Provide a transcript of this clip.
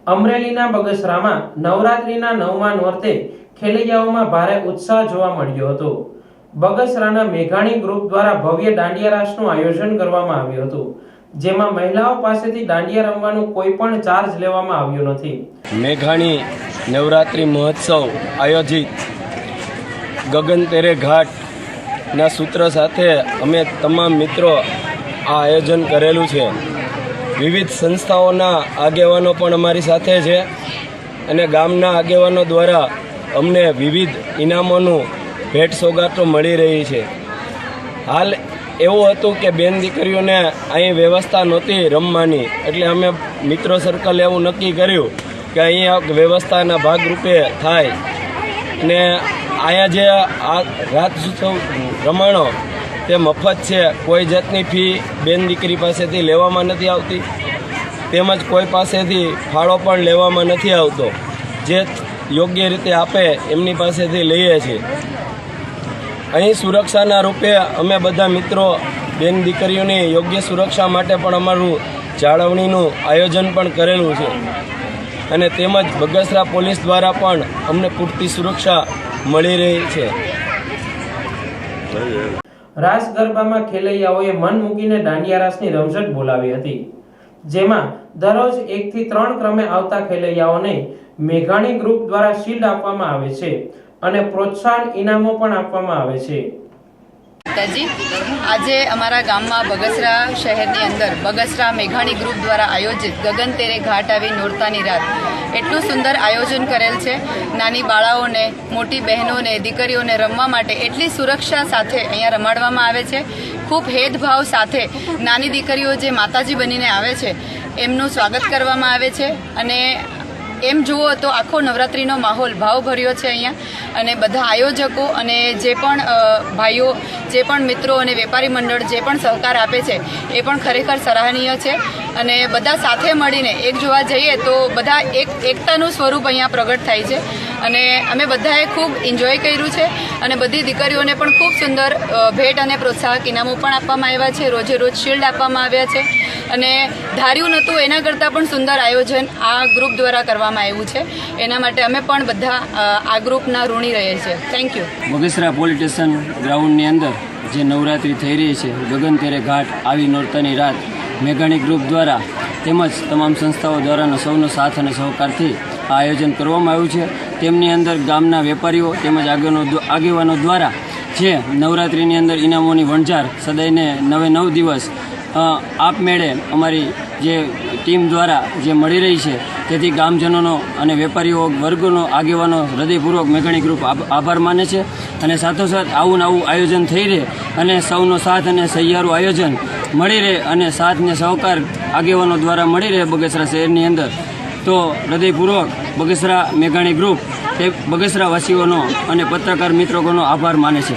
અમરેલીના બગસરામાં નવરાત્રીના 9મા નોરતે ખેલૈયાઓમાં ભારે ઉત્સાહ જોવા મળ્યો હતો। બગસરાના મેઘાણી ગ્રુપ દ્વારા ભવ્ય દાંડિયા રાસનું આયોજન કરવામાં આવ્યું હતું, જેમાં મહિલાઓ પાસેથી દાંડિયા રમવાનો કોઈ પણ ચાર્જ લેવામાં આવ્યો નથી। મેઘાણી નવરાત્રિ મહોત્સવ આયોજિત ગગન તેરે ઘાટના સૂત્ર સાથે અમે તમામ મિત્રો આ આયોજન કરેલું છે। વિવિધ સંસ્થાઓના આગેવાનો પણ અમારી સાથે છે અને ગામના આગેવાનો દ્વારા અમને વિવિધ ઇનામોનું ભેટ સોગાતો મળી રહી છે। હાલ એવું હતું કે બેન દીકરીઓને અહીં વ્યવસ્થા નહોતી રમવાની, એટલે અમે મિત્રો સર્કલ એવું નક્કી કર્યું કે અહીંયા વ્યવસ્થાના ભાગરૂપે થાય અને અહીંયા જે આ રાત ઉત્સવ રમાણો તે મફત છે। કોઈ જાતની ફી બેન દીકરી પાસેથી લેવામાં નથી આવતી, તેમજ કોઈ પાસેથી ફાળો પણ લેવામાં નથી આવતો। જે યોગ્ય રીતે આપે એમની પાસેથી લઈએ છીએ। અહીં સુરક્ષાના રૂપે અમે બધા મિત્રો બેન દીકરીઓની યોગ્ય સુરક્ષા માટે પણ અમારું જાળવણીનું આયોજન પણ કરેલું છે અને તેમજ બગસરા પોલીસ દ્વારા પણ અમને પૂરતી સુરક્ષા મળી રહી છે। રાસ ગરબામાં ખેલૈયાઓએ મન મૂકીને દાંડિયા રાસની રમઝટ બોલાવી હતી, જેમાં દરરોજ 1 થી 3 ક્રમે આવતા ખેલૈયાઓને મેઘાણી ગ્રુપ દ્વારા શિલ્ડ આપવામાં આવે છે અને પ્રોત્સાહન ઇનામો પણ આપવામાં આવે છે। આજે અમારા ગામમાં બગસરા શહેરની અંદર બગસરા મેઘાણી ગ્રુપ દ્વારા આયોજિત ગગન તેરે ઘાટ આવી નોરતાની રાત એટલું સુંદર આયોજન કરેલ છે। નાની બાળાઓને, મોટી બહેનોને, દીકરીઓને રમવા માટે એટલી સુરક્ષા સાથે અહીંયા રમાડવામાં આવે છે। ખૂબ હેદભાવ સાથે નાની દીકરીઓ જે માતાજી બનીને આવે છે એમનું સ્વાગત કરવામાં આવે છે અને એમ જુઓ તો આખો નવરાત્રિનો માહોલ ભાવભર્યો છે અહીંયા। અને બધા આયોજકો અને જે પણ ભાઈઓ, જે પણ મિત્રો અને વેપારી મંડળ જે પણ સહકાર આપે છે એ પણ ખરેખર સરાહનીય છે અને બધા સાથે મળીને એક જોવા જઈએ તો બધા એકતાનું સ્વરૂપ અહીંયા પ્રગટ થાય છે અને અમે બધાએ ખૂબ એન્જોય કર્યું છે અને બધી દીકરીઓને પણ ખૂબ સુંદર ભેટ અને પ્રોત્સાહક ઇનામો પણ આપવામાં આવ્યા છે। રોજે રોજ શિલ્ડ આપવામાં આવ્યા છે અને ધાર્યું નહોતું એના કરતાં પણ સુંદર આયોજન આ ગ્રુપ દ્વારા કરવામાં આવ્યું છે। એના માટે અમે પણ બધા આ ગ્રુપના ઋણી રહીએ છીએ। Thank you. Bagasara police station ગ્રાઉન્ડની અંદર જે નવરાત્રિ થઈ રહી છે, ગગન તેરે ઘાટ આવી નોરતાની રાત મેઘાણી ગ્રુપ દ્વારા તેમજ તમામ સંસ્થાઓ દ્વારાનો સૌનો સાથ અને સહકારથી આ આયોજન કરવામાં આવ્યું છે। તેમની અંદર ગામના વેપારીઓ તેમજ આગેવાનો દ્વારા જે નવરાત્રિની અંદર ઇનામોની વણઝાર સદાયને 9 દિવસ આપમેળે અમારી જે ટીમ દ્વારા જે મળી રહી છે, તેથી ગામજનોનો અને વેપારીઓ વર્ગોનો આગેવાનો હૃદયપૂર્વક મેઘાણી ગ્રુપ આભાર માને છે અને સાથોસાથ આવું આયોજન થઈ રહે અને સૌનો સાથ અને સહિયારું આયોજન મળી રહે અને સાથ ને સહકાર આગેવાનો દ્વારા મળી રહે બગસરા શહેરની અંદર, તો હૃદયપૂર્વક બગસરા મેઘાણી ગ્રુપ તે બગસરા વાસીઓનો અને પત્રકાર મિત્રોનો આભાર માને છે।